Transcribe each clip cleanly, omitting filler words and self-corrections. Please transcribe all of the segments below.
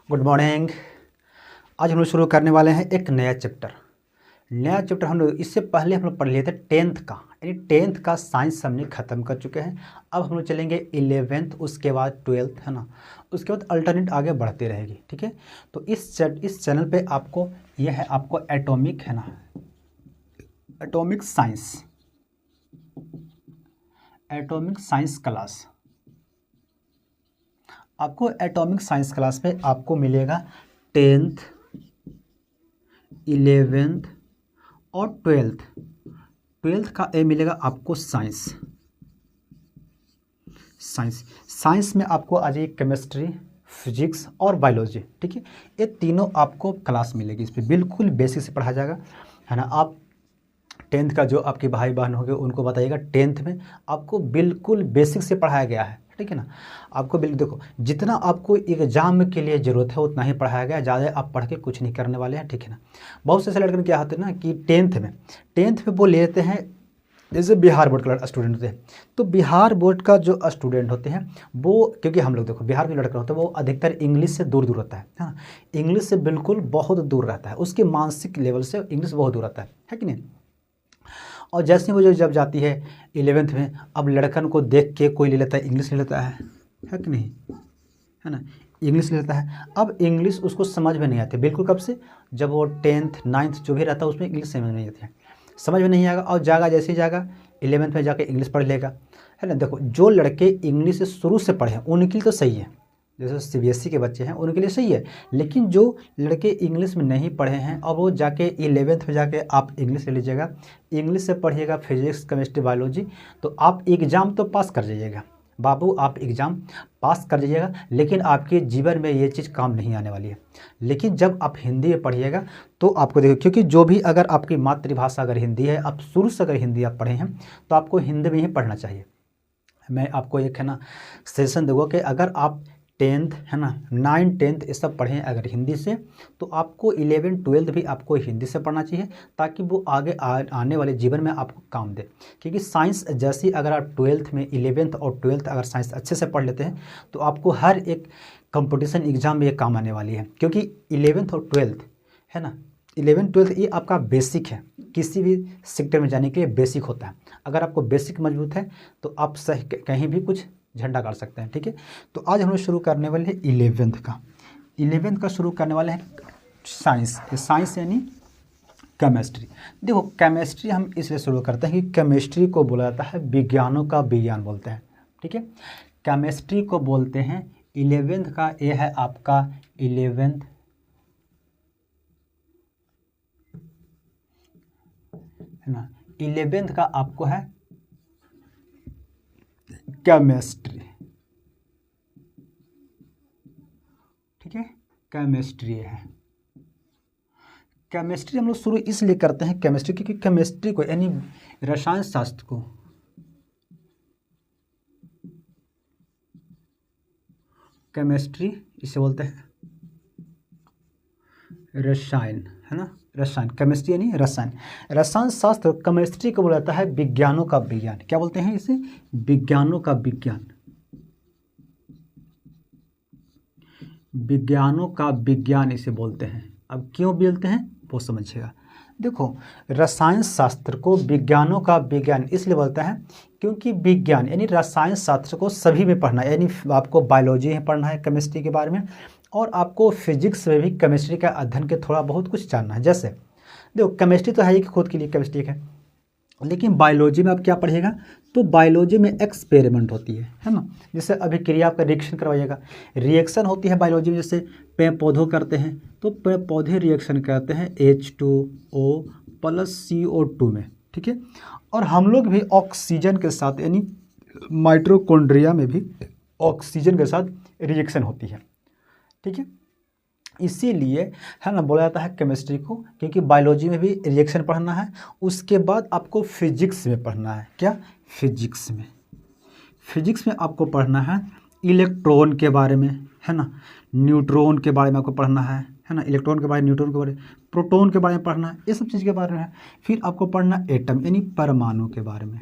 Good morning. आज हम लोग शुरू करने वाले हैं एक नया चैप्टर। हम लोग इससे पहले हम लोग पढ़ लिए थे टेंथ का, यानी टेंथ का साइंस हमने ख़त्म कर चुके हैं। अब हम लोग चलेंगे 11th, उसके बाद 12th, है ना। उसके बाद अल्टरनेट आगे बढ़ती रहेगी, ठीक है। तो इस चैनल पे आपको यह है, आपको एटॉमिक, है ना, एटॉमिक साइंस क्लास, आपको एटॉमिक साइंस क्लास में आपको मिलेगा 10th, 11th और 12th का ए मिलेगा आपको साइंस में आपको आज ये केमिस्ट्री, फिजिक्स और बायोलॉजी, ठीक है। ये तीनों आपको क्लास मिलेगी। इस पर बिल्कुल बेसिक से पढ़ा जाएगा, है ना। आप 10th का जो आपके भाई बहन होंगे उनको बताइएगा, 10th में आपको बिल्कुल बेसिक से पढ़ाया गया है, ठीक है ना। आपको बिल्कुल देखो, जितना आपको एग्जाम के लिए ज़रूरत है उतना ही पढ़ाया गया है, ज़्यादा आप पढ़ के कुछ नहीं करने वाले हैं, ठीक है ना। बहुत से ऐसे लड़के क्या होते हैं ना कि टेंथ में वो लेते हैं, जैसे बिहार बोर्ड का स्टूडेंट होते हैं, तो बिहार बोर्ड का जो स्टूडेंट होते हैं वो, क्योंकि हम लोग देखो बिहार के लड़का होता है वो अधिकतर इंग्लिश से दूर रहता है ना। इंग्लिश से बिल्कुल बहुत दूर रहता है, उसके मानसिक लेवल से इंग्लिश बहुत दूर रहता है कि नहीं। और जैसे वो जो जब जाती है 11th में, अब लड़कन को देख के कोई ले लेता है, इंग्लिश ले लेता है कि नहीं, है ना। इंग्लिश ले लेता है। अब इंग्लिश उसको समझ में नहीं आती बिल्कुल, कब से, जब वो 10th 9th जो भी रहता है उसमें इंग्लिश समझ में नहीं आती है, समझ में नहीं आएगा। और जाएगा, जैसे ही जाएगा 11th में जाके इंग्लिश पढ़ लेगा, है ना। देखो, जो लड़के इंग्लिश से शुरू से पढ़े हैं उनके लिए तो सही है, जैसे CBSE के बच्चे हैं उनके लिए सही है। लेकिन जो लड़के इंग्लिश में नहीं पढ़े हैं और वो जाके 11th में जाके आप इंग्लिश ले लीजिएगा, इंग्लिश से पढ़िएगा फिजिक्स, केमिस्ट्री, बायोलॉजी, तो आप एग्ज़ाम तो पास कर जाइएगा बाबू, आप एग्ज़ाम पास कर जाइएगा, लेकिन आपके जीवन में ये चीज़ काम नहीं आने वाली है। लेकिन जब आप हिंदी में पढ़िएगा तो आपको देखो, क्योंकि जो भी, अगर आपकी मातृभाषा अगर हिंदी है, आप शुरू से अगर हिंदी आप पढ़े हैं तो आपको हिंदी में ही पढ़ना चाहिए। मैं आपको एक, है ना, सजेशन दूंगा कि अगर आप 10th, है ना, 9, 10th ये सब पढ़ें अगर हिंदी से, तो आपको 11, 12th भी आपको हिंदी से पढ़ना चाहिए, ताकि वो आगे आने वाले जीवन में आपको काम दे। क्योंकि साइंस जैसी, अगर आप 12th में 11th और 12th अगर साइंस अच्छे से पढ़ लेते हैं तो आपको हर एक कंपटीशन एग्ज़ाम में ये काम आने वाली है। क्योंकि 11th और 12th, है ना, 11, 12 ये आपका बेसिक है, किसी भी सेक्टर में जाने के लिए बेसिक होता है। अगर आपको बेसिक मजबूत है तो आप सही कहीं भी कुछ झंडा गाड़ सकते हैं, ठीक है। तो आज हम लोग शुरू करने वाले हैं 11th का शुरू करने वाले हैं साइंस यानी केमिस्ट्री। देखो, केमिस्ट्री हम इसलिए शुरू करते हैं कि केमिस्ट्री को बोला जाता है विज्ञानों का विज्ञान बोलते हैं, ठीक है। केमिस्ट्री को बोलते हैं 11th का, ये है आपका 11th, है ना। 11th का आपको है केमिस्ट्री, ठीक है। केमिस्ट्री है, केमिस्ट्री हम लोग शुरू इसलिए करते हैं केमिस्ट्री, क्योंकि केमिस्ट्री को यानी रसायन शास्त्र को, केमिस्ट्री इसे बोलते हैं रसायन, है ना, रसायन, केमिस्ट्री यानी रसायन शास्त्र। केमिस्ट्री को बोला जाता है विज्ञानों का विज्ञान। क्या बोलते हैं इसे? विज्ञानों का विज्ञान, विज्ञानों का विज्ञान इसे बोलते हैं। अब क्यों बोलते हैं वो समझिएगा। देखो, रसायन शास्त्र को विज्ञानों का विज्ञान इसलिए बोलता है क्योंकि विज्ञान यानी रसायन शास्त्र को सभी में पढ़ना है, यानी आपको बायोलॉजी में पढ़ना है केमिस्ट्री के बारे में, और आपको फिजिक्स में भी केमिस्ट्री का अध्ययन के थोड़ा बहुत कुछ जानना है। जैसे देखो, केमिस्ट्री तो है ही कि खुद के लिए केमिस्ट्री है, लेकिन बायोलॉजी में आप क्या पढ़िएगा, तो बायोलॉजी में एक्सपेरिमेंट होती है ना। जैसे अभिक्रिया का रिएक्शन करवाइएगा, रिएक्शन होती है बायोलॉजी में, जैसे पेड़ पौधों करते हैं तो पेड़ पौधे रिएक्शन करते हैं H2O + CO2 में, ठीक है। और हम लोग भी ऑक्सीजन के साथ, यानी माइटोकॉन्ड्रिया में भी ऑक्सीजन के साथ रिएक्शन होती है, ठीक है। इसीलिए, है ना, बोला जाता है केमिस्ट्री को, क्योंकि बायोलॉजी में भी रिएक्शन पढ़ना है। उसके बाद आपको फिजिक्स में पढ़ना है, क्या, फिजिक्स में आपको पढ़ना है इलेक्ट्रॉन के बारे में, है ना, न्यूट्रॉन के बारे में आपको पढ़ना है ना, इलेक्ट्रॉन के बारे में, न्यूट्रॉन के बारे में, प्रोटॉन के बारे में पढ़ना है, ये सब चीज़ के बारे में है। फिर आपको पढ़ना एटम यानी परमाणु के बारे में।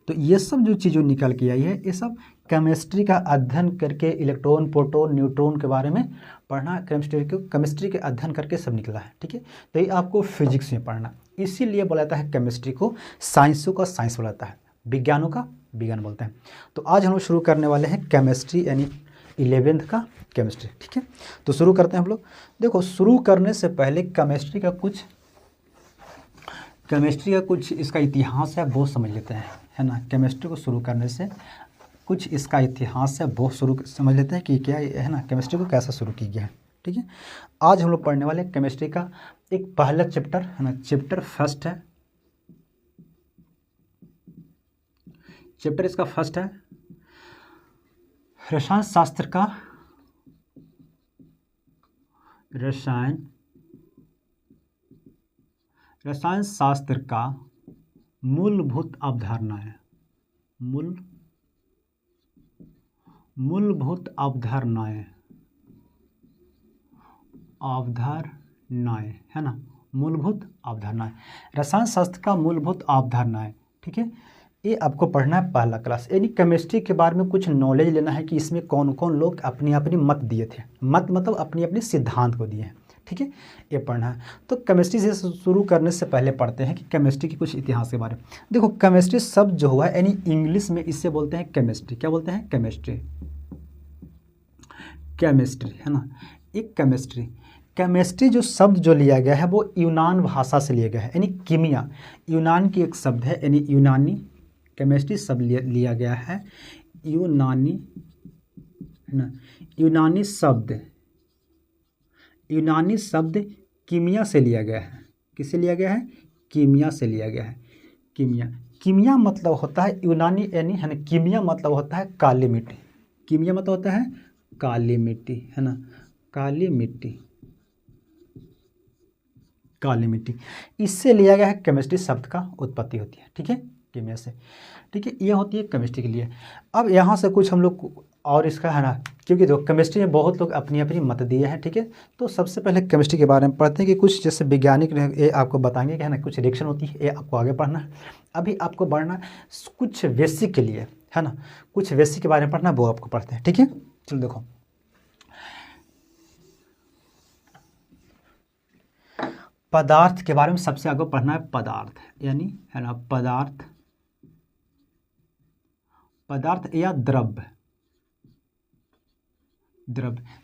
तो ये सब जो चीज़ें निकल के आई है, ये सब केमिस्ट्री का अध्ययन करके इलेक्ट्रॉन, प्रोटॉन, न्यूट्रॉन के बारे में पढ़ना, केमिस्ट्री के अध्ययन करके सब निकला है, ठीक है। तो ये आपको फिजिक्स में पढ़ना, इसीलिए बोला जाता है केमिस्ट्री को साइंसों का साइंस बोला जाता है, विज्ञानों का विज्ञान बोलते हैं। तो आज हम लोग शुरू करने वाले हैं केमिस्ट्री यानी 11th का केमिस्ट्री, ठीक है। तो शुरू करते हैं हम लोग। देखो, शुरू करने से पहले केमिस्ट्री का कुछ इसका इतिहास है वो समझ लेते हैं, है ना। केमिस्ट्री को शुरू करने से कुछ इसका इतिहास है वो समझ लेते हैं कि क्या है ना, केमिस्ट्री को कैसा शुरू किया गया है, ठीक है। आज हम लोग पढ़ने वाले केमिस्ट्री का एक पहला चैप्टर है ना, चैप्टर फर्स्ट है, चैप्टर इसका फर्स्ट है रसायन शास्त्र का मूलभूत अवधारणाएं, मूलभूत अवधारणाएं है ना, मूलभूत अवधारणाएं, रसायन शास्त्र का मूलभूत अवधारणाएं, ठीक है। ये आपको पढ़ना है पहला क्लास, यानी केमिस्ट्री के बारे में कुछ नॉलेज लेना है कि इसमें कौन कौन लोग अपनी अपनी मत दिए थे, मत मतलब अपनी अपनी सिद्धांत को दिए हैं, ठीक है। ये पढ़ना है। तो केमिस्ट्री से शुरू करने से पहले पढ़ते हैं कि केमिस्ट्री की कुछ इतिहास के बारे में। देखो, केमिस्ट्री शब्द जो हुआ है यानी इंग्लिश में इससे बोलते हैं केमिस्ट्री, क्या बोलते हैं, केमिस्ट्री है ना। एक केमिस्ट्री जो शब्द जो लिया गया है वो यूनान भाषा से लिया गया है, यानी कीमिया यूनान की एक शब्द है, यानी यूनानी केमिस्ट्री शब्द लिया गया है, यूनानी है ना, यूनानी शब्द कीमिया से लिया गया है। किससे लिया गया है, कीमिया से लिया गया है। कीमिया मतलब होता है यूनानी, यानी है ना, कीमिया मतलब होता है काली मिट्टी, कीमिया मतलब होता है काली मिट्टी, है ना, काली मिट्टी, इससे लिया गया है केमिस्ट्री शब्द का उत्पत्ति होती है, ठीक है, कीमिया से, ठीक है। ये होती है केमिस्ट्री के लिए। अब यहाँ से कुछ हम लोग और इसका है ना, क्योंकि जो केमिस्ट्री में बहुत लोग अपनी अपनी मत दिए हैं, ठीक है। तो सबसे पहले केमिस्ट्री के बारे में पढ़ते हैं कि कुछ जैसे वैज्ञानिक ये आपको बताएंगे कि है ना कुछ रिएक्शन होती है, ये आपको आगे पढ़ना है। अभी आपको पढ़ना कुछ बेसिक के लिए, है ना, कुछ बेसिक के बारे में पढ़ना, वो आपको पढ़ते हैं, ठीक है। चलो देखो, पदार्थ के बारे में सबसे आगे पढ़ना है, पदार्थ यानी है ना, पदार्थ या द्रव।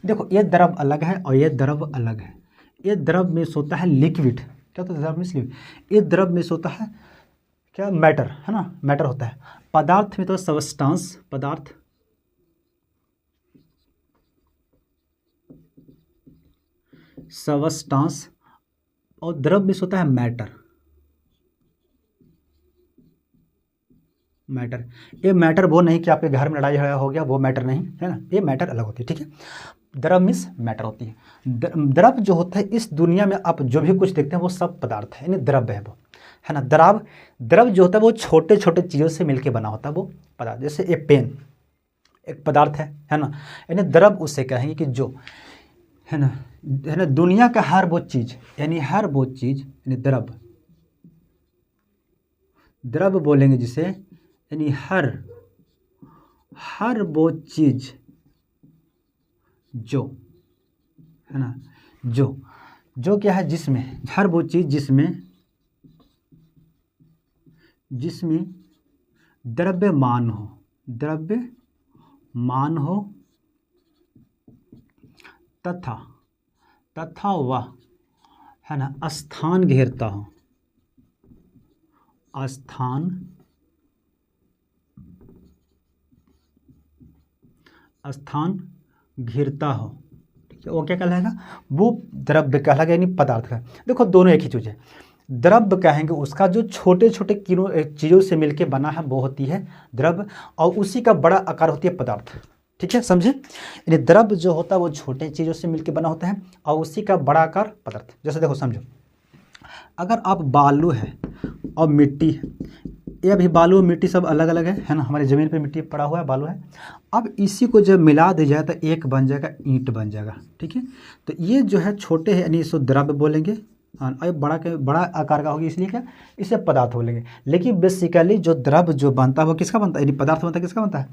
देखो, ये द्रव अलग है और ये द्रव अलग है। ये द्रव में होता है लिक्विड, क्या होता है द्रव में लिक्विड, ये द्रव में होता है क्या, मैटर, है ना, मैटर होता है। पदार्थ में तो सबस्टांस, पदार्थ सबस्टांस, और द्रव में होता है मैटर। ये मैटर वो नहीं कि आपके घर में लड़ाई झगड़ा हो गया, वो मैटर नहीं, है ना, ये मैटर अलग होती है, ठीक है। द्रव मीन्स मैटर होती है। द्रव जो होता है इस दुनिया में आप जो भी कुछ देखते हैं वो सब पदार्थ है, यानी द्रव है वो, है ना। द्रव जो होता है वो छोटे छोटे चीज़ों से मिलकर बना होता है वो पदार्थ। जैसे ये पेन एक पदार्थ है ना, यानी द्रव उसे कहेंगे कि जो है ना दुनिया का हर वो चीज़ यानी द्रव बोलेंगे जिसे, यानी हर वो चीज़ जो है ना, जो क्या है, जिसमें हर वो चीज़ जिसमें द्रव्यमान हो तथा वह है ना स्थान घेरता हो, स्थान घेरता हो, ठीक है। वो क्या कहलाएगा, वो द्रव्य कहलाएगा, यानी पदार्थ का। देखो, दोनों एक ही चीज़ है। द्रव्य कहेंगे उसका जो छोटे छोटे चीज़ों से मिलके बना है वो होती है द्रव्य, और उसी का बड़ा आकार होती है पदार्थ, ठीक है, समझे। यानी द्रव्य जो होता है वो छोटे चीज़ों से मिलके बना होता है और उसी का बड़ा आकार पदार्थ। जैसे देखो, समझो, अगर आप बालू है और मिट्टी है, ये अभी बालू और मिट्टी सब अलग अलग है ना, हमारी ज़मीन पे मिट्टी पड़ा हुआ है, बालू है। अब इसी को जब मिला दिया जाए तो एक बन जाएगा, ईंट बन जाएगा, ठीक है। तो ये जो है छोटे हैं, यानी इसको द्रव्य बोलेंगे, हाँ, और बड़ा आकार का होगी, इसलिए क्या इसे पदार्थ बोलेंगे। लेकिन बेसिकली जो द्रव जो बनता है वो किसका बनता है, यानी पदार्थ बनता है किसका बनता है,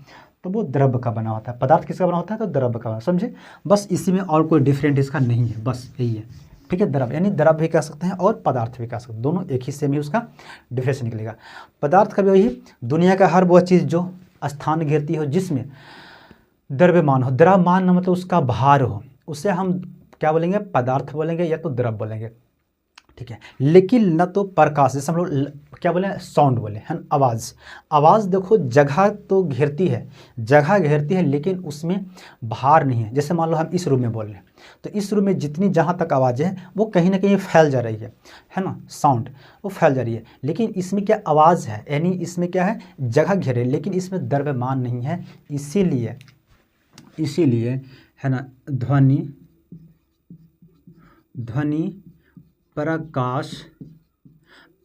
तो वो द्रव का बना होता है। पदार्थ किसका बना होता है, तो द्रव का बना, समझे। बस इसी में और कोई डिफरेंट इसका नहीं है, बस यही है, ठीक है। द्रव यानी द्रव भी कह सकते हैं और पदार्थ भी कह सकते हैं, दोनों एक ही सेम ही उसका डिफरेंस निकलेगा। पदार्थ का भी वही, दुनिया का हर वो चीज़ जो स्थान घेरती हो जिसमें द्रव्यमान हो, द्रव्यमान मतलब उसका भार हो, उसे हम क्या बोलेंगे, पदार्थ बोलेंगे या तो द्रव बोलेंगे, ठीक है। लेकिन न तो प्रकाश, जैसे हम लोग क्या बोले, साउंड बोले, है ना, आवाज़। आवाज़ देखो जगह तो घेरती है, जगह घेरती है, लेकिन उसमें भार नहीं है। जैसे मान लो हम इस रूम में बोल रहे हैं, तो इस रूम में जितनी जहाँ तक आवाज़ें हैं वो कहीं ना कहीं फैल जा रही है ना, साउंड वो फैल जा रही है। लेकिन इसमें क्या आवाज़ है, यानी इसमें क्या है, जगह घेरे, लेकिन इसमें द्रव्यमान नहीं है। इसीलिए है ना, ध्वनि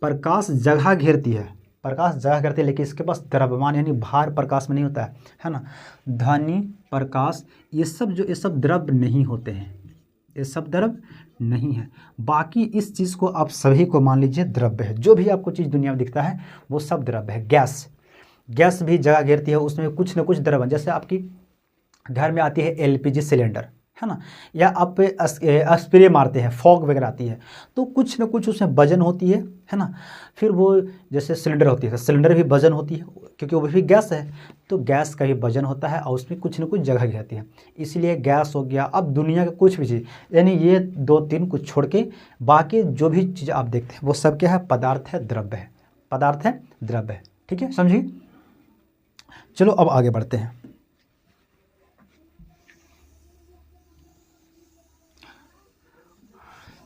प्रकाश जगह घेरती है, प्रकाश जगह घेरती है, लेकिन इसके पास द्रव्यमान यानी भार प्रकाश में नहीं होता है ना। ध्वनि, प्रकाश, ये सब द्रव नहीं होते हैं, ये सब द्रव नहीं है। बाकी इस चीज़ को आप सभी को मान लीजिए द्रव्य है। जो भी आपको चीज़ दुनिया में दिखता है वो सब द्रव्य है। गैस भी जगह घेरती है, उसमें कुछ न कुछ द्रव्य, जैसे आपकी घर में आती है एलपीजी सिलेंडर, है ना, या आप स्प्रे मारते हैं, फॉग वगैरह आती है, तो कुछ न कुछ उसमें वजन होती है ना। फिर वो जैसे सिलेंडर होती है, सिलेंडर भी वजन होती है, क्योंकि वो भी गैस है, तो गैस का भी वजन होता है और उसमें कुछ न कुछ जगह घेरती है, इसलिए गैस हो गया। अब दुनिया का कुछ भी चीज़, यानी ये 2-3 कुछ छोड़ के बाकी जो भी चीज़ आप देखते हैं वो सब क्या है, पदार्थ है, द्रव्य है, पदार्थ है, द्रव्य है, ठीक है, समझिए। चलो अब आगे बढ़ते हैं।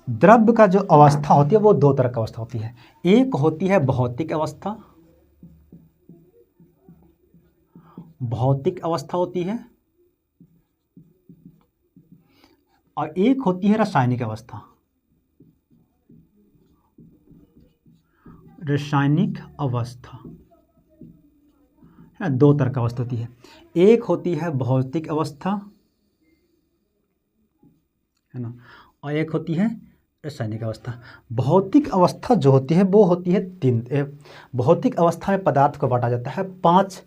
द्रव्य का जो अवस्था होती है वो 2 तरह की अवस्था होती है। एक होती है भौतिक अवस्था, होती है, और एक होती है रासायनिक अवस्था। रासायनिक अवस्था है, 2 तरह की अवस्था होती है। एक होती है भौतिक अवस्था, है ना, और एक होती है रासायनिक अवस्था। भौतिक अवस्था जो होती है वो होती है 3। भौतिक अवस्था में पदार्थ को बांटा जाता है 5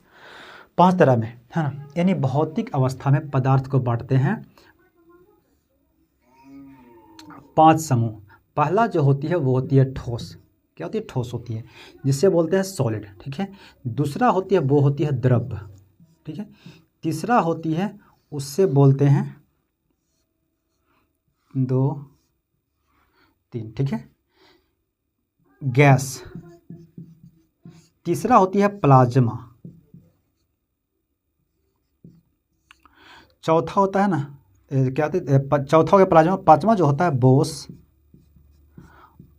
तरह में, है ना। यानी भौतिक अवस्था में पदार्थ को बांटते हैं 5 समूह। पहला जो होती है वो होती है ठोस, क्या होती है, ठोस होती है, जिसे बोलते हैं सॉलिड, ठीक है। दूसरा होती है वो होती है द्रव, ठीक है। तीसरा होती है उससे बोलते हैं 2, 3, ठीक है, गैस। तीसरा होती है प्लाज्मा। चौथा होता है ना, क्या होता है, चौथा हो गया प्लाज्मा। 5वां जो होता है Bose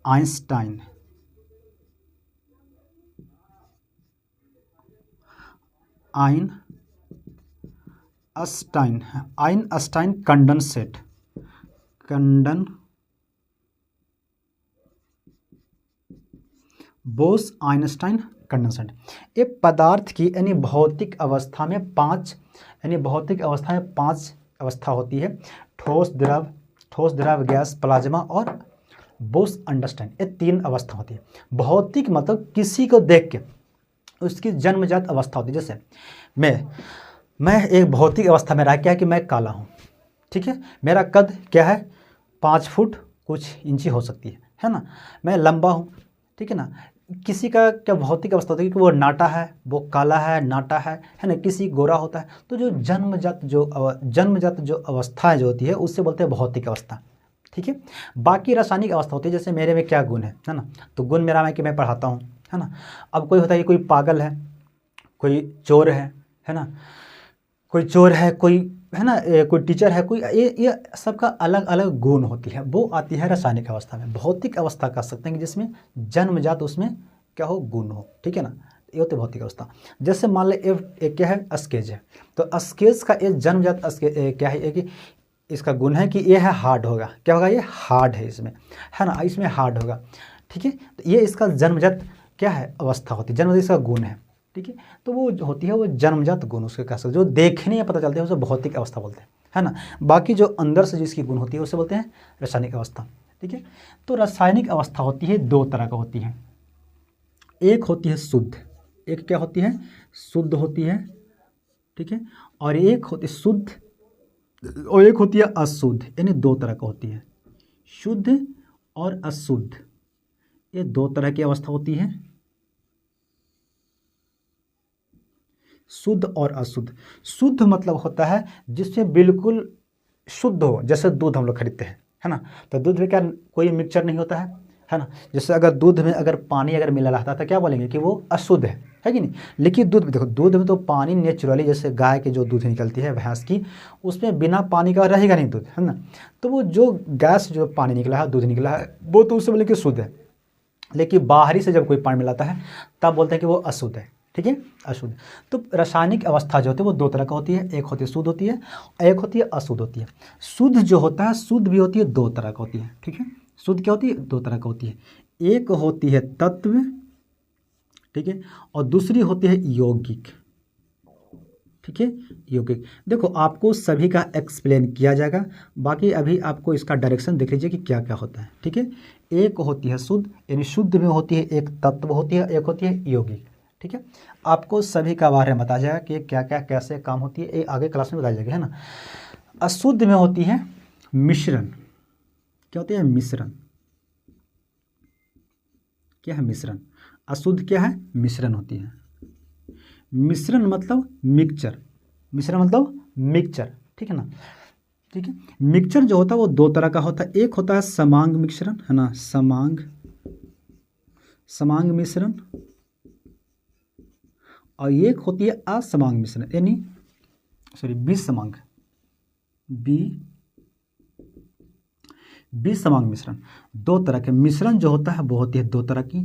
Einstein, Einstein condensate, Bose Einstein condensate. ये पदार्थ की यानी भौतिक अवस्था में 5 अवस्था होती है, ठोस द्रव गैस, प्लाज्मा और बोस आइंस्टाइन, ये 3 अवस्था होती है। भौतिक मतलब किसी को देख के उसकी जन्मजात अवस्था होती है। जैसे मैं एक भौतिक अवस्था में रहा, क्या है कि मैं काला हूँ, ठीक है, मेरा कद क्या है 5 फुट कुछ इंची हो सकती है ना, मैं लंबा हूँ, ठीक है ना। किसी का क्या भौतिक अवस्था होती है कि वो नाटा है, वो काला है, नाटा है ना, किसी गोरा होता है। तो जो जन्मजात जो अवस्था जो होती है उससे बोलते हैं भौतिक अवस्था, ठीक है। बाकी रासायनिक अवस्था होती है, जैसे मेरे में क्या गुण है ना, तो गुण मेरा है कि मैं पढ़ाता हूँ, है ना। अब कोई होता है कि कोई पागल है, कोई चोर है ना, कोई चोर है, कोई है ना, कोई टीचर है, कोई ये सबका अलग अलग गुण होती है, वो आती है रासायनिक अवस्था में। भौतिक अवस्था कह सकते हैं कि जिसमें जन्मजात उसमें क्या हो, गुण हो, ठीक है ना, ये होती है भौतिक अवस्था। जैसे मान ले एक क्या है, स्केच है, तो स्केच का एक जन्मजात क्या है कि इसका गुण है कि ये है हार्ड होगा, क्या होगा, ये हार्ड है इसमें, है ना, इसमें हार्ड होगा, ठीक है। तो ये इसका जन्मजात क्या है, अवस्था होती है, जन्मजात इसका गुण है, ठीक है। तो वो होती है वो जन्मजात गुण, उसके कह सकते जो देखने में पता चलते हैं उसे भौतिक अवस्था बोलते हैं, है ना। बाकी जो अंदर से जिसकी गुण होती है उसे बोलते हैं रासायनिक अवस्था, ठीक है। तो रासायनिक अवस्था होती है दो तरह का होती है, एक होती है शुद्ध, एक क्या होती है, शुद्ध होती है, ठीक है, और एक होती है शुद्ध और एक होती है अशुद्ध, यानी दो तरह का होती है, शुद्ध और अशुद्ध, ये दो तरह की अवस्था होती है, शुद्ध और अशुद्ध। शुद्ध मतलब होता है जिसमें बिल्कुल शुद्ध हो, जैसे दूध हम लोग खरीदते हैं, है ना, तो दूध में क्या कोई मिक्सचर नहीं होता है ना। जैसे अगर दूध में अगर पानी अगर मिला रहता तो क्या बोलेंगे कि वो अशुद्ध है कि नहीं। लेकिन दूध में देखो, दूध में तो पानी नेचुरली, जैसे गाय के जो दूध निकलती है भैंस की, उसमें बिना पानी का रहेगा नहीं दूध, है ना। तो वो जो गैस जो पानी निकला है, दूध निकला है, वो तो उससे बोले कि शुद्ध है। लेकिन बाहरी से जब कोई पानी मिलाता है तब बोलते हैं कि वो अशुद्ध है, ठीक है, अशुद्ध। तो रासायनिक अवस्था जो होती है वो दो तरह का होती है, एक होती है शुद्ध होती है, एक होती है अशुद्ध होती है। शुद्ध जो होता है, शुद्ध भी होती है दो तरह का होती है, ठीक है। शुद्ध क्या होती है, दो तरह का होती है, एक होती है तत्व, ठीक है, और दूसरी होती है यौगिक, ठीक है, यौगिक। देखो आपको सभी का एक्सप्लेन किया जाएगा, बाकी अभी आपको इसका डायरेक्शन देख लीजिए कि क्या क्या होता है, ठीक है। एक होती है शुद्ध, यानी शुद्ध में होती है एक तत्व होती है, एक होती है यौगिक, ठीक है। आपको सभी का बारे में बताया जाएगा कि क्या क्या कैसे काम होती है, ये आगे क्लास में बताया जाएगा, है ना। अशुद्ध में होती है मिश्रण, क्या होती है, मिश्रण, क्या है, मिश्रण। अशुद्ध क्या है, मिश्रण होती है। मिश्रण मतलब मिक्सचर, मिश्रण मतलब मिक्सचर, ठीक है ना, ठीक है। मिक्सचर जो होता है वो दो तरह का होता है, एक होता है समांग मिश्रण, है ना, समांग मिश्रण, और एक होती है असमांग मिश्रण, यानी विसमांग, विसमांग मिश्रण। दो तरह के मिश्रण जो होता है वो होती है दो तरह की,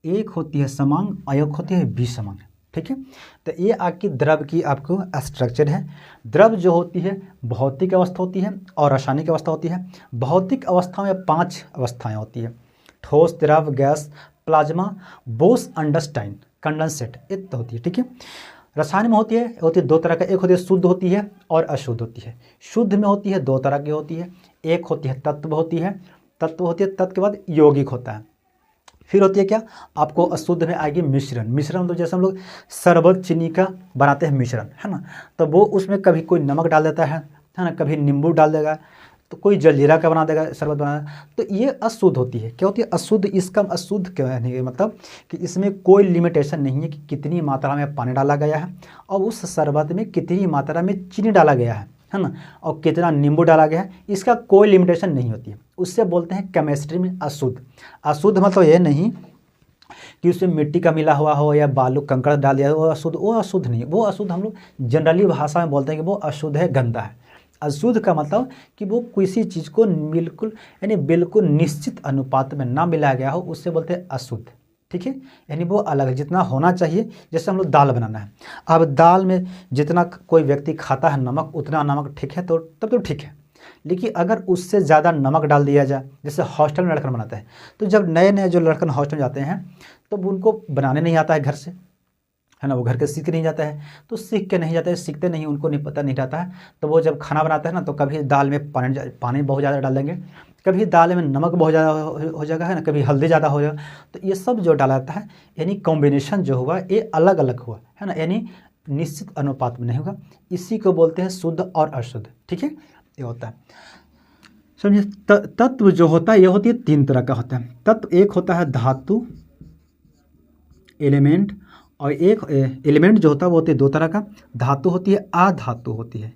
एक होती है समांग और एक होती है विसमांग, ठीक है। तो ये आपकी द्रव की आपको स्ट्रक्चर है। द्रव जो होती है भौतिक अवस्था होती है और रासायनिक अवस्था होती है। भौतिक अवस्था में 5 अवस्थाएं होती है, ठोस, द्रव, गैस, प्लाज्मा, बोस-आइंस्टाइन, कंडेंसेट, इत्यादि होती है, ठीक है। रसायन में होती है दो तरह का, एक होती है शुद्ध होती है और अशुद्ध होती है। शुद्ध में होती है दो तरह की होती है, एक होती है तत्व होती है, तत्व के बाद यौगिक होता है। फिर होती है क्या, आपको अशुद्ध में आएगी मिश्रण। मिश्रण तो जैसे हम लोग शरबत चीनी का बनाते हैं मिश्रण, है ना, तो वो उसमें कभी कोई नमक डाल देता है ना, कभी नींबू डाल देगा, तो कोई जलजीरा का बना देगा, शरबत बना, तो ये अशुद्ध होती है। क्या होती है, अशुद्ध। इसका अशुद्ध कहने का मतलब कि इसमें कोई लिमिटेशन नहीं है कि कितनी मात्रा में पानी डाला गया है और उस शरबत में कितनी मात्रा में चीनी डाला गया है ना, और कितना नींबू डाला गया है, इसका कोई लिमिटेशन नहीं होती है। उससे बोलते हैं केमिस्ट्री में अशुद्ध। अशुद्ध मतलब ये नहीं कि उसमें मिट्टी का मिला हुआ हो या बालू कंकड़ डाल दिया, वो अशुद्ध, वो अशुद्ध नहीं है। वो अशुद्ध हम लोग जनरली भाषा में बोलते हैं कि वो अशुद्ध है, गंदा है। अशुद्ध का मतलब कि वो किसी चीज़ को बिल्कुल यानी बिल्कुल निश्चित अनुपात में ना मिलाया गया हो, उससे बोलते हैं अशुद्ध, ठीक है। यानी वो अलग है, जितना होना चाहिए। जैसे हम लोग दाल बनाना है, अब दाल में जितना कोई व्यक्ति खाता है नमक, उतना नमक ठीक है, तो तब तो ठीक है। लेकिन अगर उससे ज़्यादा नमक डाल दिया जाए, जैसे हॉस्टल में लड़कन बनाते हैं, तो जब नए नए जो लड़कन हॉस्टल में जाते हैं तो उनको बनाने नहीं आता है घर से, है ना, वो घर के सीख नहीं जाता है, तो सीख के नहीं जाते हैं, सीखते नहीं, उनको नहीं पता नहीं रहता है। तो वो जब खाना बनाता है ना, तो कभी दाल में पानी बहुत ज़्यादा डाल देंगे, कभी दाल में नमक बहुत ज़्यादा हो जाएगा, है ना, कभी हल्दी ज़्यादा हो जाएगा। तो ये सब जो डाला जाता है, यानी कॉम्बिनेशन जो हुआ ये अलग अलग हुआ, है ना, यानी निश्चित अनुपात में नहीं होगा। इसी को बोलते हैं शुद्ध और अशुद्ध, ठीक है, ये होता है। समझिए, तत्व जो होता है ये होती है 3 तरह का होता है। तत्व एक होता है धातु, एलिमेंट, और एक एलिमेंट जो होता है वो होती है 2 तरह का, धातु होती है, अधातु होती है।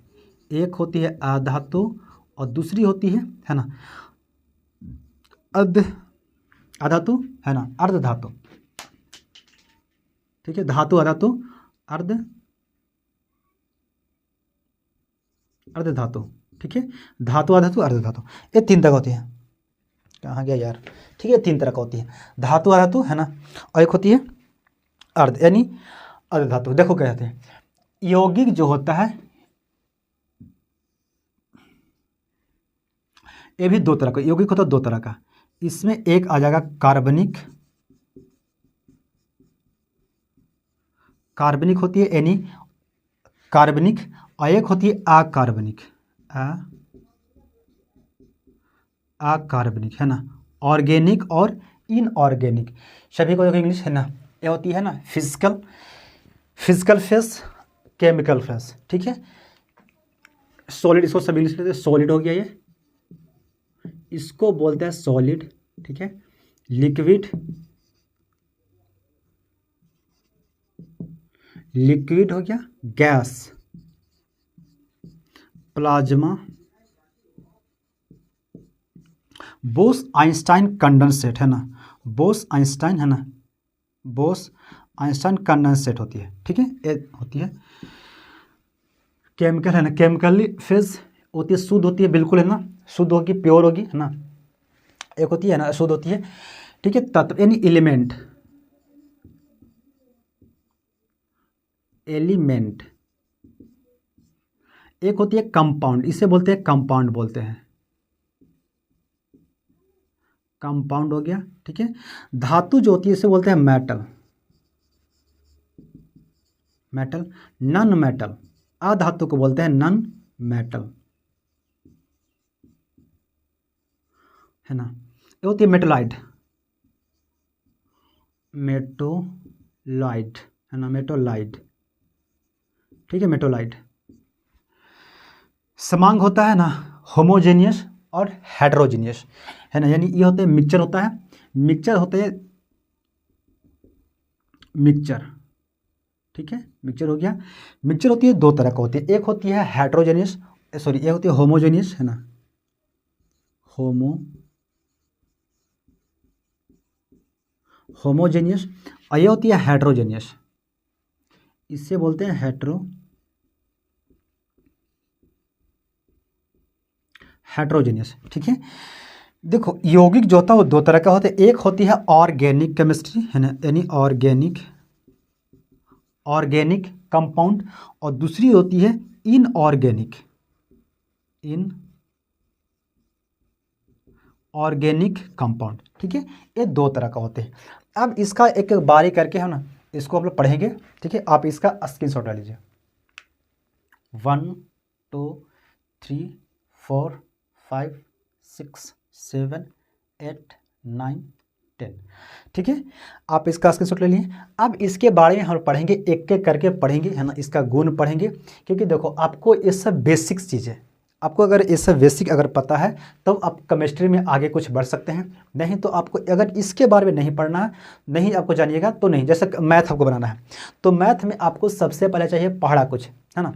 एक होती है अधातु और दूसरी होती है ना, अधातु, है ना, अर्धधातु, ठीक है। धातु, अधातु, अर्धधातु, ठीक है। धातु, अधातु, अर्धधातु, ये 3 तरह होती है। कहाँ गया यार, ठीक है, 3 तरह का होती है, धातु, अधातु, है ना, और एक होती है अर्ध यानी अर्धधातु। देखो क्या कहते हैं, यौगिक जो होता है ये भी 2 तरह का यौगिक होता है, 2 तरह का। इसमें एक आ जाएगा कार्बनिक, कार्बनिक होती है यानी कार्बनिक, और एक होती है अकार्बनिक, अकार्बनिक, है ना। ऑर्गेनिक और इनऑर्गेनिक सभी को देखो इंग्लिश, है ना। ये होती है ना फिजिकल फेस, केमिकल फेस, ठीक है। सॉलिड, इसको सभी इंग्लिश में सॉलिड हो गया ये, इसको बोलते हैं सॉलिड, ठीक है। लिक्विड, लिक्विड हो गया, gas, plasma, Bose Einstein condensate, है ना। बोस आइंस्टाइन, है ना, बोस आइंस्टाइन कंडेंसेट होती है, ठीक है। ये होती है केमिकल, है ना। केमिकली फेज होती है, शुद्ध होती है बिल्कुल, है ना, शुद्ध होगी, प्योर होगी, है ना। एक होती है ना अशुद्ध होती है, ठीक है। तत्व यानी एलिमेंट, एलिमेंट। एक होती है कंपाउंड, इसे बोलते हैं कंपाउंड बोलते हैं, कंपाउंड हो गया, ठीक है। धातु जो होती है इसे बोलते हैं मेटल, मेटल। नॉन मेटल, अधातु को बोलते हैं नॉन मेटल, है ना। ये होती है मेटोलाइट, मेटोलाइट, है ना, मेटोलाइट, ठीक है, मेटोलाइट। समांग होता है ना होमोजेनियस और हेट्रोजीनियस, है ना, यानी ये होते हैं मिक्सचर होता है, मिक्सचर होते हैं, मिक्सचर, ठीक है, मिक्सचर हो गया। मिक्सचर होती है दो तरह का होती है, एक होती है हेट्रोजेनियस, सॉरी, एक होती है होमोजेनियस, है ना, होमोजेनियस, और ये होती है हेट्रोजेनियस, इससे बोलते हैं हेट्रोजेनियस, ठीक है। देखो यौगिक जो होता है वो दो तरह का होता है, एक होती है ऑर्गेनिक केमिस्ट्री, है ना, यानी ऑर्गेनिक कंपाउंड, और दूसरी होती है इनऑर्गेनिक, ऑर्गेनिक कंपाउंड, ठीक है। ये दो तरह का होते हैं। अब इसका एक एक बारी करके, है ना, इसको हम लोग पढ़ेंगे, ठीक है। आप इसका स्क्रीनशॉट ले लीजिए। 1 2 3 4 5 6 7 8 9 10, ठीक है। आप इसका स्क्रीनशॉट ले लिए। अब इसके बारे में हम पढ़ेंगे, एक एक करके पढ़ेंगे, है ना, इसका गुण पढ़ेंगे, क्योंकि देखो आपको ये सब बेसिक्स चीज़ें, आपको अगर ये सब बेसिक अगर पता है तो आप केमिस्ट्री में आगे कुछ बढ़ सकते हैं, नहीं तो आपको अगर इसके बारे में नहीं पढ़ना है, नहीं आपको जानिएगा तो नहीं। जैसे मैथ आपको बनाना है तो मैथ में आपको सबसे पहले चाहिए पढ़ा कुछ, है ना,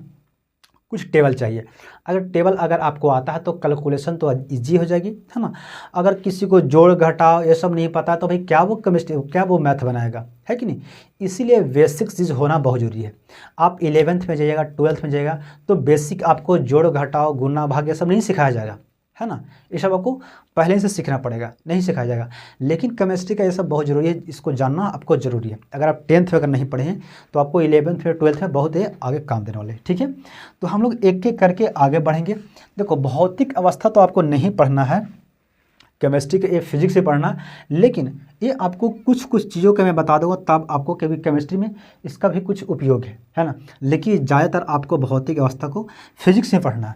कुछ टेबल चाहिए। अगर टेबल अगर आपको आता है तो कैलकुलेशन तो इजी हो जाएगी, है ना। अगर किसी को जोड़ घटाव ये सब नहीं पता तो भाई क्या वो केमिस्ट्री, क्या वो मैथ बनाएगा, है कि नहीं। इसीलिए बेसिक चीज़ होना बहुत जरूरी है। आप 11th में जाइएगा, 12th में जाइएगा तो बेसिक आपको जोड़ घटाव गुणा भाग ये सब नहीं सिखाया जाएगा, है ना। ये सब आपको पहले से सीखना पड़ेगा, नहीं सिखाया जाएगा। लेकिन केमिस्ट्री का ये सब बहुत ज़रूरी है, इसको जानना आपको ज़रूरी है। अगर आप 10th में अगर नहीं पढ़े हैं तो आपको 11th में 12th में बहुत ही आगे काम देने वाले, ठीक है। तो हम लोग एक एक करके आगे बढ़ेंगे। देखो भौतिक अवस्था तो आपको नहीं पढ़ना है, केमिस्ट्री के ये फिजिक्स से पढ़ना, लेकिन ये आपको कुछ कुछ चीज़ों के मैं बता दूंगा, तब आपको कभी केमिस्ट्री में इसका भी कुछ उपयोग है ना। लेकिन ज़्यादातर आपको भौतिक अवस्था को फिजिक्स में पढ़ना है,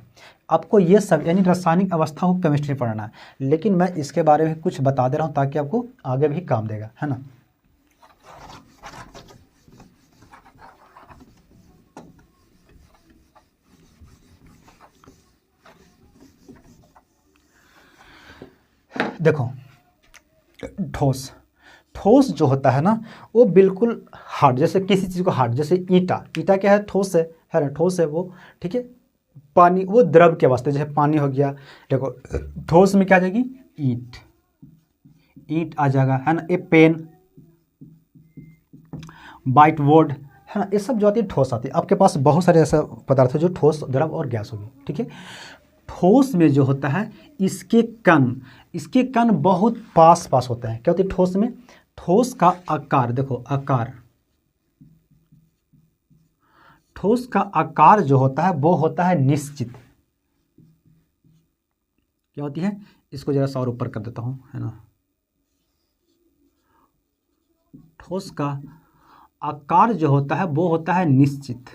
आपको ये सब यानी रासायनिक अवस्था को केमिस्ट्री में पढ़ना है। लेकिन मैं इसके बारे में कुछ बता दे रहा हूँ ताकि आपको आगे भी काम देगा, है ना। देखो ठोस, ठोस जो होता है ना वो बिल्कुल हार्ड, जैसे किसी चीज़ को हार्ड, जैसे ईंटा, ईंटा क्या है, ठोस है ना, ठोस है वो, ठीक है। पानी वो द्रव के वास्ते, जैसे पानी हो गया, देखो ठोस में क्या आ जाएगी, ईंट, ईंट आ जाएगा, है ना। ये पेन, वाइट बोर्ड, है ना, ये सब जो आती है ठोस आती है। आपके पास बहुत सारे ऐसा पदार्थ है जो ठोस, द्रव और गैस होगी, ठीक है। ठोस में जो होता है इसके कण बहुत पास पास होते हैं। क्या होती है ठोस में, ठोस का आकार, देखो आकार, ठोस का आकार जो होता है वो होता है निश्चित। क्या होती है, इसको जरा सा और ऊपर कर देता हूं, है ना। ठोस का आकार जो होता है वो होता है निश्चित,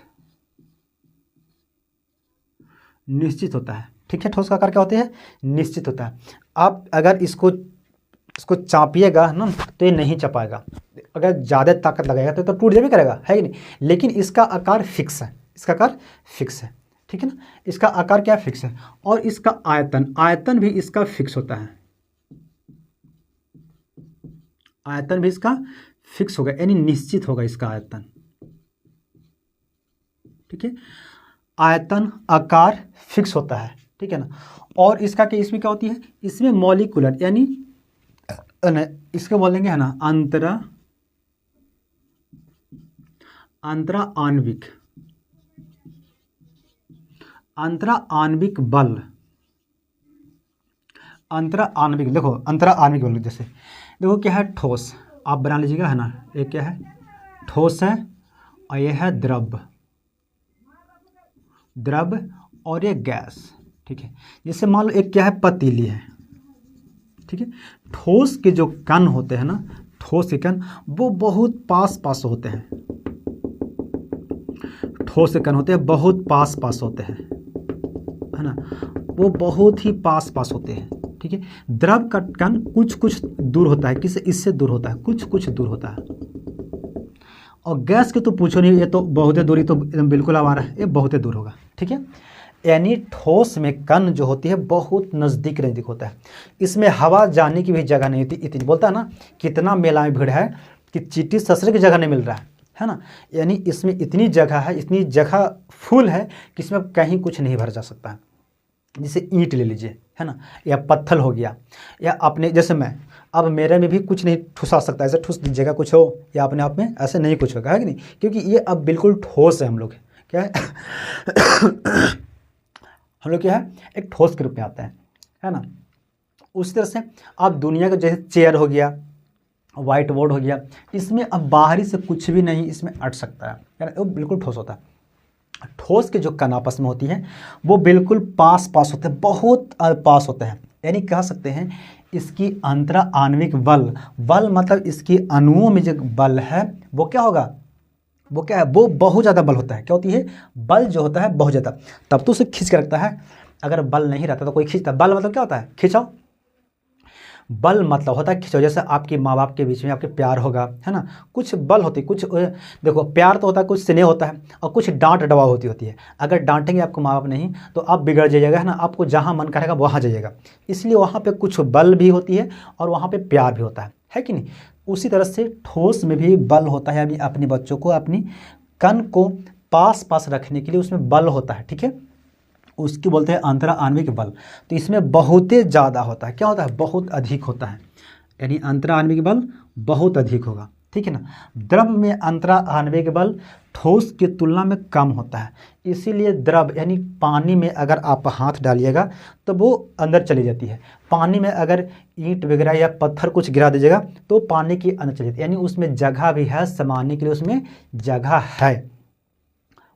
निश्चित होता है, ठीक है। ठोस का आकार क्या होता है? निश्चित होता है। आप अगर इसको चापिएगा ना तो ये नहीं चपाएगा, अगर ज़्यादा ताकत लगाएगा तो टूट जाए करेगा, है कि नहीं। लेकिन इसका आकार फिक्स है, इसका आकार फिक्स है, ठीक है ना। इसका आकार क्या फिक्स है, और इसका आयतन भी इसका फिक्स होता है, आयतन भी इसका फिक्स होगा, यानी निश्चित होगा इसका आयतन, ठीक है। आयतन आकार फिक्स होता है, ठीक है ना। और इसका क्या, इसमें क्या होती है, इसमें मॉलिक्यूलर यानी इसको बोलेंगे है ना अंतरा आणविक बल, देखो अंतरा आणविक बल, जैसे देखो क्या है, ठोस आप बना लीजिएगा है ना, एक क्या है ठोस है और ये है द्रव और ये गैस, ठीक है। जैसे मान लो एक क्या है पतीली है, ठीक है। ठोस के जो कण होते हैं ना, ठोस के कण वो बहुत पास होते हैं, ठोस के कण होते हैं बहुत पास होते हैं, है ना, वो बहुत ही पास होते हैं, ठीक है। द्रव का कण कुछ दूर होता है, किससे, इससे दूर होता है, कुछ दूर होता है। और गैस के तो पूछो नहीं, ये तो बहुत दूरी तो एकदम बिल्कुल आ रहा है, ये बहुत दूर होगा, ठीक है। यानी ठोस में कण जो होती है बहुत नज़दीक होता है, इसमें हवा जाने की भी जगह नहीं होती, इतनी बोलता है ना कितना मेला में भीड़ है कि चींटी ससुर की जगह नहीं मिल रहा है ना। यानी इसमें इतनी जगह है, इतनी जगह फुल है कि इसमें कहीं कुछ नहीं भर जा सकता है। जैसे ईंट ले लीजिए, है ना, या पत्थर हो गया, या अपने जैसे मैं अब मेरे में भी कुछ नहीं ठुसा सकता, ऐसे ठुस दीजिएगा कुछ हो, या अपने आप में ऐसे नहीं कुछ होगा, है कि नहीं, क्योंकि ये अब बिल्कुल ठोस है। हम लोग क्या है हम लोग क्या है एक ठोस के रूप में आता है ना। उसी तरह से अब दुनिया का जैसे चेयर हो गया, व्हाइट बोर्ड हो गया, इसमें अब बाहरी से कुछ भी नहीं इसमें अट सकता है ना, वो बिल्कुल ठोस होता है। ठोस के जो कण आपस में होती हैं वो बिल्कुल पास होते हैं, बहुत पास होते हैं। यानी कह सकते हैं इसकी अंतरा आणविक बल मतलब इसकी अणुओं में जो बल है वो क्या होगा, वो क्या है, वो बहुत ज़्यादा बल होता है। क्या होती है, बल जो होता है बहुत ज़्यादा, तब तो उसे खींच के रखता है। अगर बल नहीं रहता तो कोई खींचता, बल मतलब क्या होता है, खिंचाव। बल मतलब होता है खिंचाव। जैसे आपके माँ बाप के बीच में आपके प्यार होगा, है ना, कुछ बल होती है, कुछ देखो प्यार तो होता है, कुछ स्नेह होता है, और कुछ डांट डवा होती है। अगर डांटेंगे आपको माँ बाप नहीं तो आप बिगड़ जाइएगा, है ना, आपको जहाँ मन करेगा वहाँ जाइएगा। इसलिए वहाँ पे कुछ बल भी होती है और वहाँ पे प्यार भी होता है कि नहीं। उसी तरह से ठोस में भी बल होता है, यानी अपने बच्चों को, अपनी कण को पास रखने के लिए उसमें बल होता है, ठीक है। उसकी बोलते हैं अंतरा आणविक बल। तो इसमें बहुत ज़्यादा होता है, क्या होता है, बहुत अधिक होता है, यानी अंतरा आणविक बल बहुत अधिक होगा, ठीक है ना। द्रव में अंतरा आणविक बल ठोस की तुलना में कम होता है, इसीलिए द्रव यानी पानी में अगर आप हाथ डालिएगा तो वो अंदर चली जाती है। पानी में अगर ईंट वगैरह या पत्थर कुछ गिरा दीजिएगा तो पानी के अंदर चली जाती है, यानी उसमें जगह भी है, समाने के लिए उसमें जगह है।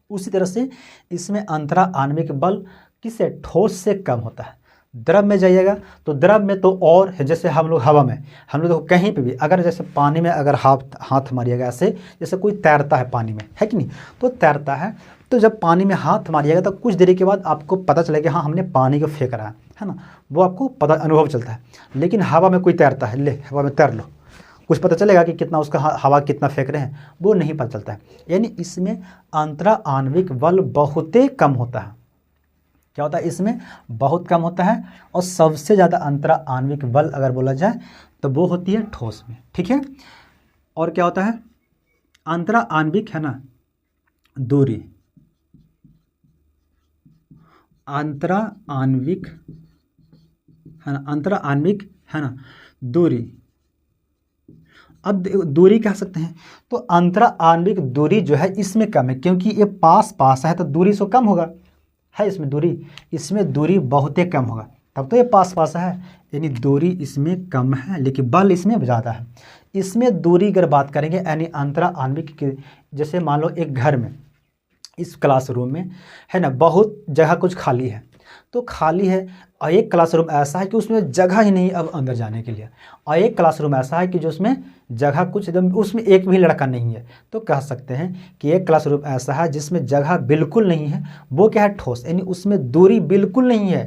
उसी तरह से इसमें अंतरा आणविक बल किससे, ठोस से कम होता है। द्रव में जाइएगा तो द्रव में तो और है, जैसे हम लोग हवा में, हम लोग तो कहीं पे भी अगर जैसे पानी में अगर हाथ मारिएगा ऐसे, जैसे कोई तैरता है पानी में, है कि नहीं, तो तैरता है, तो जब पानी में हाथ मारिएगा तो कुछ देरी के बाद आपको पता चलेगा कि हाँ हमने पानी को फेंक रहा है ना, वो आपको पता अनुभव चलता है। लेकिन हवा में कोई तैरता है, ले हवा में तैर लो, कुछ पता चलेगा कि कितना उसका हवा कितना फेंक रहे हैं, वो नहीं पता चलता है। यानी इसमें अंतरा आणविक बल बहुत कम होता है। क्या होता है, इसमें बहुत कम होता है। और सबसे ज़्यादा अंतरा आणविक बल अगर बोला जाए तो वो होती है ठोस में, ठीक है। और क्या होता है, अंतरा आणविक है ना दूरी, अंतरा आणविक है ना, अंतरा आणविक है ना दूरी। अब दूरी कह सकते हैं, तो अंतरा आणविक दूरी जो है इसमें कम है, क्योंकि ये पास है तो दूरी से कम होगा, है इसमें दूरी, इसमें दूरी बहुत कम होगा, तब तो ये पास है, यानी दूरी इसमें कम है लेकिन बल इसमें ज़्यादा है। इसमें दूरी अगर बात करेंगे यानी अंतरा आणविक की, जैसे मान लो एक घर में, इस क्लासरूम में है ना बहुत जगह कुछ खाली है, तो खाली है, और एक क्लासरूम ऐसा है कि उसमें जगह ही नहीं अब अंदर जाने के लिए, और एक क्लासरूम ऐसा है कि जो उसमें जगह कुछ एकदम, उसमें एक भी लड़का नहीं है, तो कह सकते हैं कि एक क्लासरूम ऐसा है जिसमें जगह बिल्कुल नहीं है, वो क्या है, ठोस, यानी उसमें दूरी बिल्कुल नहीं है।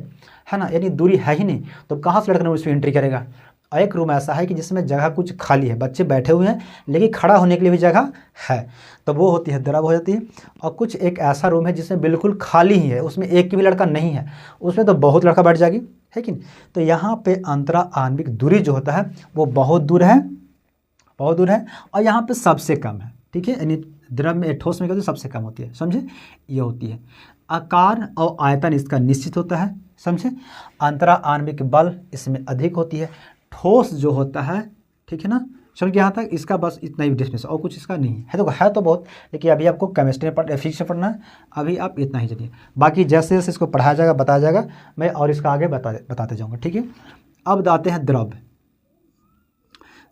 है ना, यानी दूरी है ही नहीं, तो कहाँ से लड़का उसमें एंट्री करेगा। और एक रूम ऐसा है कि जिसमें जगह कुछ खाली है, बच्चे बैठे हुए हैं लेकिन खड़ा होने के लिए भी जगह है, तो वो होती है द्रव हो जाती है। और कुछ एक ऐसा रूम है जिसमें बिल्कुल खाली ही है, उसमें एक भी लड़का नहीं है, उसमें तो बहुत लड़का बैठ जाएगी, है कि नहीं। तो यहाँ पे अंतरा आणविक दूरी जो होता है वो बहुत दूर है, बहुत दूर है, और यहाँ पे सबसे कम है, ठीक है। यानी द्रव में ठोस में क्या होती है, सबसे कम होती है, समझे, ये होती है। आकार और आयतन इसका निश्चित होता है, समझे। अंतरा आणविक बल इसमें अधिक होती है। ठोस जो होता है, ठीक है ना, समझ गया यहाँ तक, इसका बस इतना ही डेफिनेशन, और कुछ इसका नहीं है। तो बहुत, लेकिन अभी आपको केमिस्ट्री में फिजिक्स में पढ़ना है, अभी आप इतना ही जानिए, बाकी जैसे जैसे इसको पढ़ाया जाएगा बताया जाएगा, मैं और इसका आगे बताते जाऊँगा, ठीक है। अब आते हैं द्रव।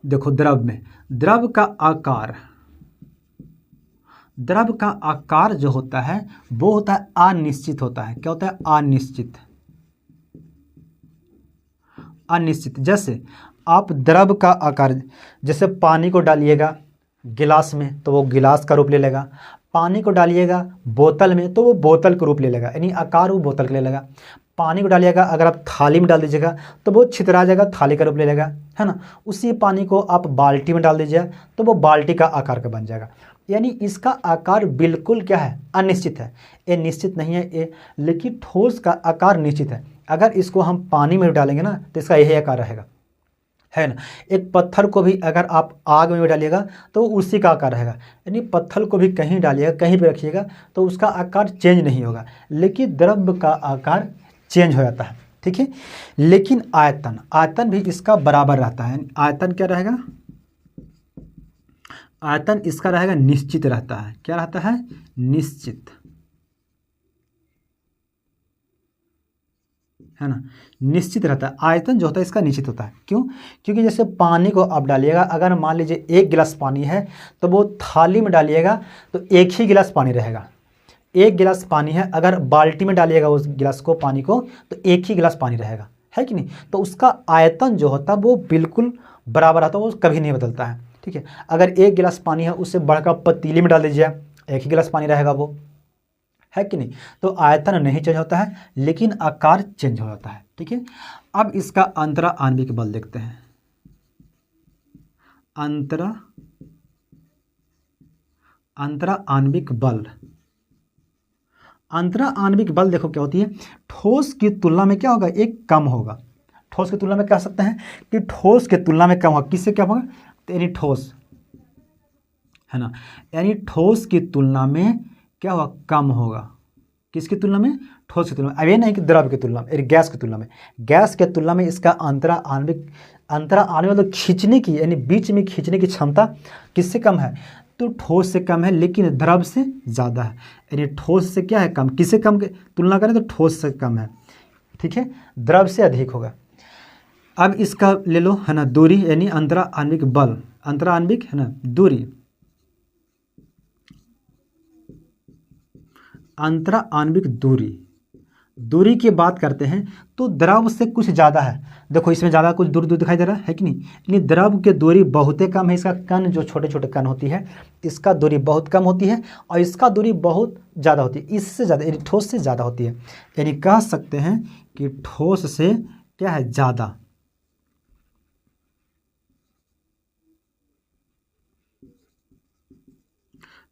देखो द्रव में, द्रव का आकार जो होता है वो होता है अनिश्चित होता है। क्या होता है, अनिश्चित। जैसे आप द्रव का आकार, जैसे पानी को डालिएगा गिलास में तो वो गिलास का रूप ले लेगा, पानी को डालिएगा बोतल में तो वो बोतल का रूप ले लेगा, यानी आकार वो बोतल का ले लेगा। पानी को डालिएगा अगर आप थाली में डाल दीजिएगा तो वो छितरा जाएगा, थाली का रूप ले लेगा, है ना। उसी पानी को आप बाल्टी में डाल दीजिए तो वो बाल्टी का आकार का बन जाएगा। यानी इसका आकार बिल्कुल क्या है, अनिश्चित है। ये निश्चित नहीं है ये, लेकिन ठोस का आकार निश्चित है। अगर इसको हम पानी में डालेंगे ना तो इसका यही आकार रहेगा, है ना। एक पत्थर को भी अगर आप आग में डालिएगा तो उसी का आकार रहेगा, यानी पत्थर को भी कहीं डालिएगा, कहीं पे रखिएगा तो उसका आकार चेंज नहीं होगा, लेकिन द्रव का आकार चेंज हो जाता है, ठीक है। लेकिन आयतन भी इसका बराबर रहता है। आयतन क्या रहेगा, आयतन इसका रहेगा निश्चित रहता है। क्या रहता है, निश्चित, है ना, निश्चित रहता है। आयतन जो होता है इसका निश्चित होता है। क्यों, क्योंकि जैसे पानी को आप डालिएगा, अगर मान लीजिए 1 गिलास पानी है तो वो थाली में डालिएगा तो 1 ही गिलास पानी रहेगा। 1 गिलास पानी है, अगर बाल्टी में डालिएगा उस गिलास को, पानी को, तो 1 ही गिलास पानी रहेगा, है कि नहीं। तो उसका आयतन जो होता है वो बिल्कुल बराबर आता है, वो कभी नहीं बदलता है, ठीक है। अगर 1 गिलास पानी है उससे बढ़कर पतीली में डाल दीजिए, 1 ही गिलास पानी रहेगा वो, है कि नहीं। तो आयतन नहीं चेंज होता है लेकिन आकार चेंज हो जाता है, ठीक है। अब इसका अंतरा आणविक बल देखते हैं। अंतरा आणविक बल, अंतरा आणविक बल देखो क्या होती है, ठोस की तुलना में क्या होगा, एक कम होगा। ठोस की तुलना में कह सकते हैं कि ठोस की तुलना में कम होगा। किससे क्या होगा, तो यानी ठोस, है ना, यानी ठोस की तुलना में क्या होगा, कम होगा। किसकी तुलना में, ठोस की तुलना में। अब ये नहीं कि द्रव की तुलना में, गैस की तुलना में। गैस के तुलना में इसका अंतरा आणविक मतलब खींचने की, यानी बीच में खींचने की क्षमता किससे कम है, तो ठोस से कम है, लेकिन द्रव से ज़्यादा है। यानी ठोस से क्या है, कम। किससे कम तुलना करें तो ठोस से कम है, ठीक है, द्रव से अधिक होगा। अब इसका ले लो, है ना, दूरी, यानी अंतरा आणविक बल, अंतरा आणविक, है ना, दूरी, अंतरा आणविक दूरी की बात करते हैं तो द्रव से कुछ ज़्यादा है। देखो इसमें ज़्यादा कुछ दूर दिखाई दे रहा है कि नहीं, यानी द्रव की दूरी बहुत कम है। इसका कण जो छोटे छोटे कण होती है, इसका दूरी बहुत कम होती है, और इसका दूरी बहुत ज़्यादा होती है, इससे ज़्यादा, यानी ठोस से ज़्यादा होती है। यानी कह सकते हैं कि ठोस से क्या है, ज़्यादा।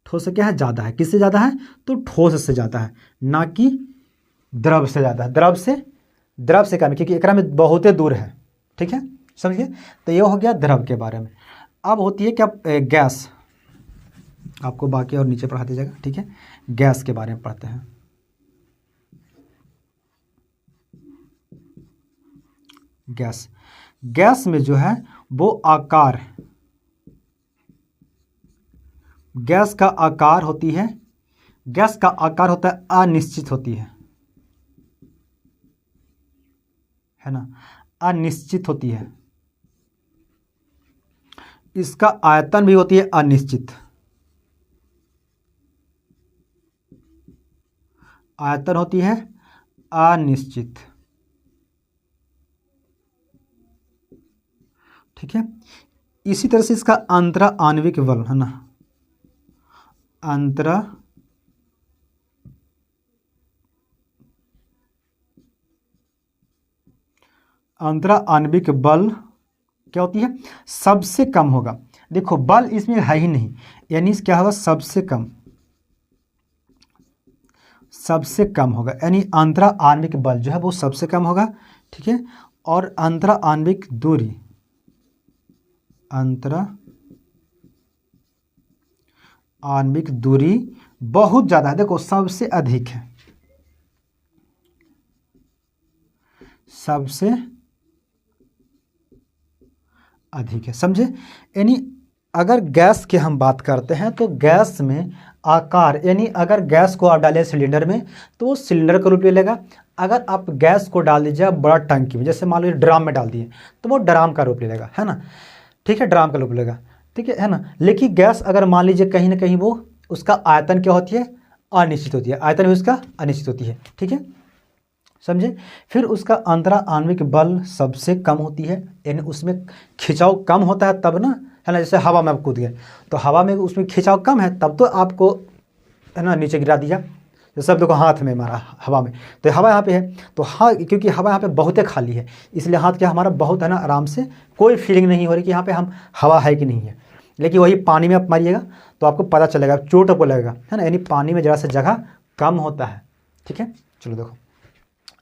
ठोस से क्या है, ज़्यादा है। किससे ज़्यादा है, तो ठोस से ज़्यादा है, ना कि द्रव से ज़्यादा है। द्रव से कम है, क्योंकि एकरा में बहुत दूर है, ठीक है, समझिए। तो ये हो गया द्रव के बारे में। अब होती है क्या, गैस। आपको बाकी और नीचे पढ़ा दिया जाएगा, ठीक है। गैस के बारे में पढ़ते हैं। गैस में जो है वो आकार, गैस का आकार होती है, गैस का आकार होता है अनिश्चित होती है ना, अनिश्चित होती है। इसका आयतन भी होती है अनिश्चित, आयतन होती है अनिश्चित, ठीक है। इसी तरह से इसका अंतरा आणविक बल, है ना, अंतरा अंतरा आणविक बल क्या होती है, सबसे कम होगा। देखो बल इसमें है ही नहीं, यानी क्या होगा, सबसे कम होगा, यानी अंतरा आणविक बल जो है वो सबसे कम होगा, ठीक है। और अंतरा आणविक दूरी, अंतरा आणविक दूरी बहुत ज़्यादा है, देखो सबसे अधिक है, सबसे अधिक है, समझे। यानी अगर गैस की हम बात करते हैं तो गैस में आकार, यानी अगर गैस को आप डालें सिलेंडर में तो वो सिलेंडर का रूप ले लेगा। अगर आप गैस को डाल दीजिए बड़ा टंकी में, जैसे मान लीजिए ड्राम में डाल दिए तो वो ड्राम का रूप ले लेगा, है ना, ठीक है, ड्राम का रूप लेगा, ठीक है ना। लेकिन गैस अगर मान लीजिए कहीं ना कहीं वो उसका आयतन क्या होती है, अनिश्चित होती है, आयतन भी उसका अनिश्चित होती है, ठीक है, समझे। फिर उसका अंतरा आणविक बल सबसे कम होती है, यानी उसमें खिंचाव कम होता है तब ना, है ना। जैसे हवा में आप कूद गए तो हवा में उसमें खिंचाव कम है तब तो आपको, है ना, नीचे गिरा दिया। तो सब देखो हाथ में मारा हवा में, तो हवा यहाँ पे है, तो हाँ क्योंकि हवा यहाँ पे बहुत खाली है इसलिए हाथ क्या हमारा बहुत, है ना, आराम से, कोई फीलिंग नहीं हो रही कि यहाँ पे हम हवा है कि नहीं है। लेकिन वही पानी में आप मारिएगा तो आपको पता चलेगा, चोट आपको लगेगा, है ना, यानी पानी में ज़रा सा जगह कम होता है, ठीक है। चलो देखो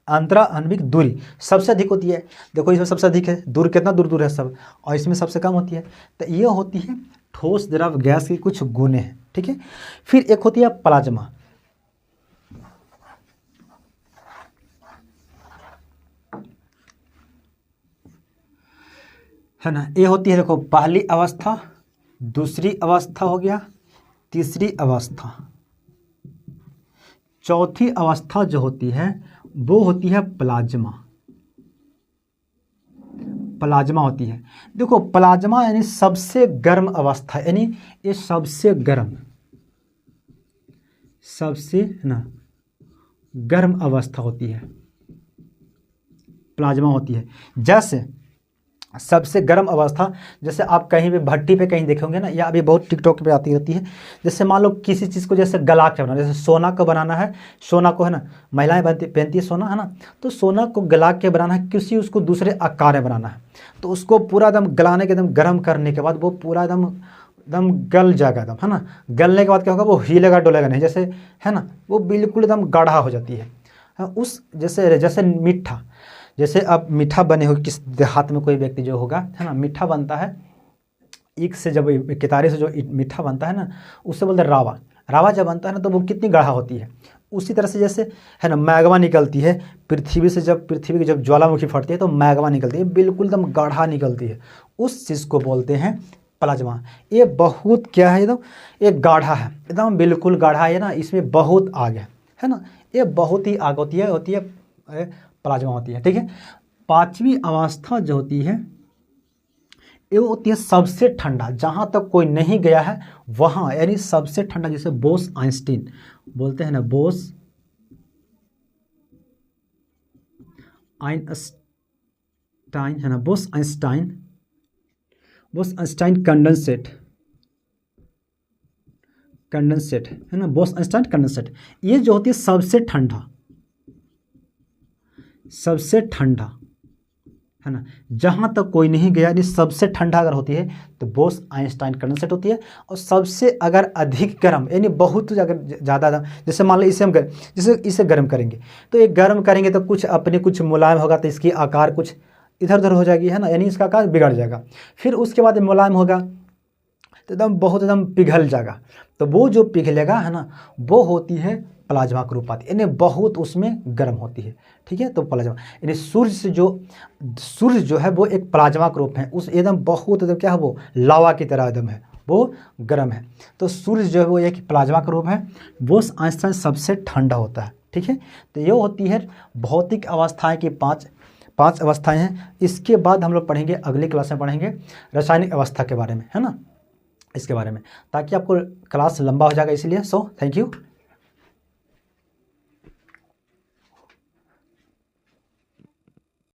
अंतरा आणविक दूरी सबसे अधिक होती है, देखो इसमें सबसे अधिक है, दूर कितना दूर दूर है सब, और इसमें सबसे कम होती है। तो ये होती है ठोस द्रव गैस की कुछ गुण हैं, ठीक है। फिर एक होती है प्लाज्मा, है ना। ये होती है देखो पहली अवस्था, दूसरी अवस्था हो गया, तीसरी अवस्था, चौथी अवस्था जो होती है वो होती है प्लाज्मा, प्लाज्मा होती है। देखो प्लाज्मा यानी सबसे गर्म अवस्था, यानी ये सबसे गर्म, सबसे, है ना, गर्म अवस्था होती है, प्लाज्मा होती है। जैसे सबसे गर्म अवस्था, जैसे आप कहीं भी भट्टी पे कहीं देखे होंगे ना, या अभी बहुत टिकटॉक पे आती रहती है, जैसे मान लो किसी चीज़ को जैसे गला के बनाना, जैसे सोना को बनाना है, सोना को, है ना, महिलाएं पहनती है सोना, है ना, तो सोना को गला के बनाना है, किसी उसको दूसरे आकार में बनाना है, तो उसको पूरा एकदम गलाने के एकदम गर्म करने के बाद वो पूरा एकदम एकदम गल जाएगा एकदम, है ना। गलने के बाद क्या होगा, वो हिलेगा डोलेगा नहीं, जैसे, है ना, वो बिल्कुल एकदम गाढ़ा हो जाती है। उस जैसे मीठा, जैसे अब मीठा बने हो किस देहात में कोई व्यक्ति जो होगा, है ना, मीठा बनता है ईख से, जब कितारे से जो मीठा बनता है ना उससे बोलते हैं रावा, रावा जब बनता है ना तो वो कितनी गाढ़ा होती है। उसी तरह से जैसे, है ना, मैग्मा निकलती है पृथ्वी से, जब पृथ्वी की जब ज्वालामुखी फटती है तो मैग्मा निकलती है, बिल्कुल एकदम गाढ़ा निकलती है, उस चीज़ को बोलते हैं प्लाज्मा। ये बहुत क्या है, एकदम एक गाढ़ा है, एकदम बिल्कुल गाढ़ा है ना, इसमें बहुत आग है ना, ये बहुत ही आग होती है प्लाज्मा होती है, ठीक है। पांचवी अवस्था जो होती है ये होती है सबसे ठंडा, जहाँ तक कोई नहीं गया है वहाँ, यानी सबसे ठंडा, जैसे बोस आइंस्टीन बोलते हैं ना, बोस आइंस्टाइन, है ना, बोस आइंस्टाइन कंडेंसेट, है ना, बोस आइंस्टाइन कंडेंसेट, ये जो होती है सबसे ठंडा, है ना, जहाँ तक कोई नहीं गया, यानी सबसे ठंडा अगर होती है तो बोस आइंस्टाइन कंडेंसेट होती है। और सबसे अगर अधिक गर्म, यानी बहुत अगर ज़्यादा, जैसे मान लो इसे हम इसे गर्म करेंगे तो ये गर्म करेंगे तो कुछ मुलायम होगा तो इसकी आकार कुछ इधर उधर हो जाएगी, है ना, यानी इसका आकार बिगड़ जाएगा। फिर उसके बाद मुलायम होगा तो एकदम पिघल जाएगा, तो वो जो पिघलेगा, है ना, वो होती है प्लाज्मा के रूप आती है, यानी बहुत उसमें गर्म होती है, ठीक है। तो प्लाज्मा यानी सूर्य जो है वो एक प्लाज्मा का रूप है, उस एकदम बहुत एकदम क्या है, वो लावा की तरह एकदम है, वो गर्म है। तो सूर्य जो है वो एक प्लाज्मा का रूप है, वो आइंस्टाइन सबसे ठंडा होता है, ठीक है। तो ये होती है भौतिक अवस्थाएं की पाँच अवस्थाएं हैं। इसके बाद हम लोग पढ़ेंगे, अगली क्लास में पढ़ेंगे रासायनिक अवस्था के बारे में, है ना, इसके बारे में, ताकि आपको क्लास लंबा हो जाएगा, इसलिए थैंक यू।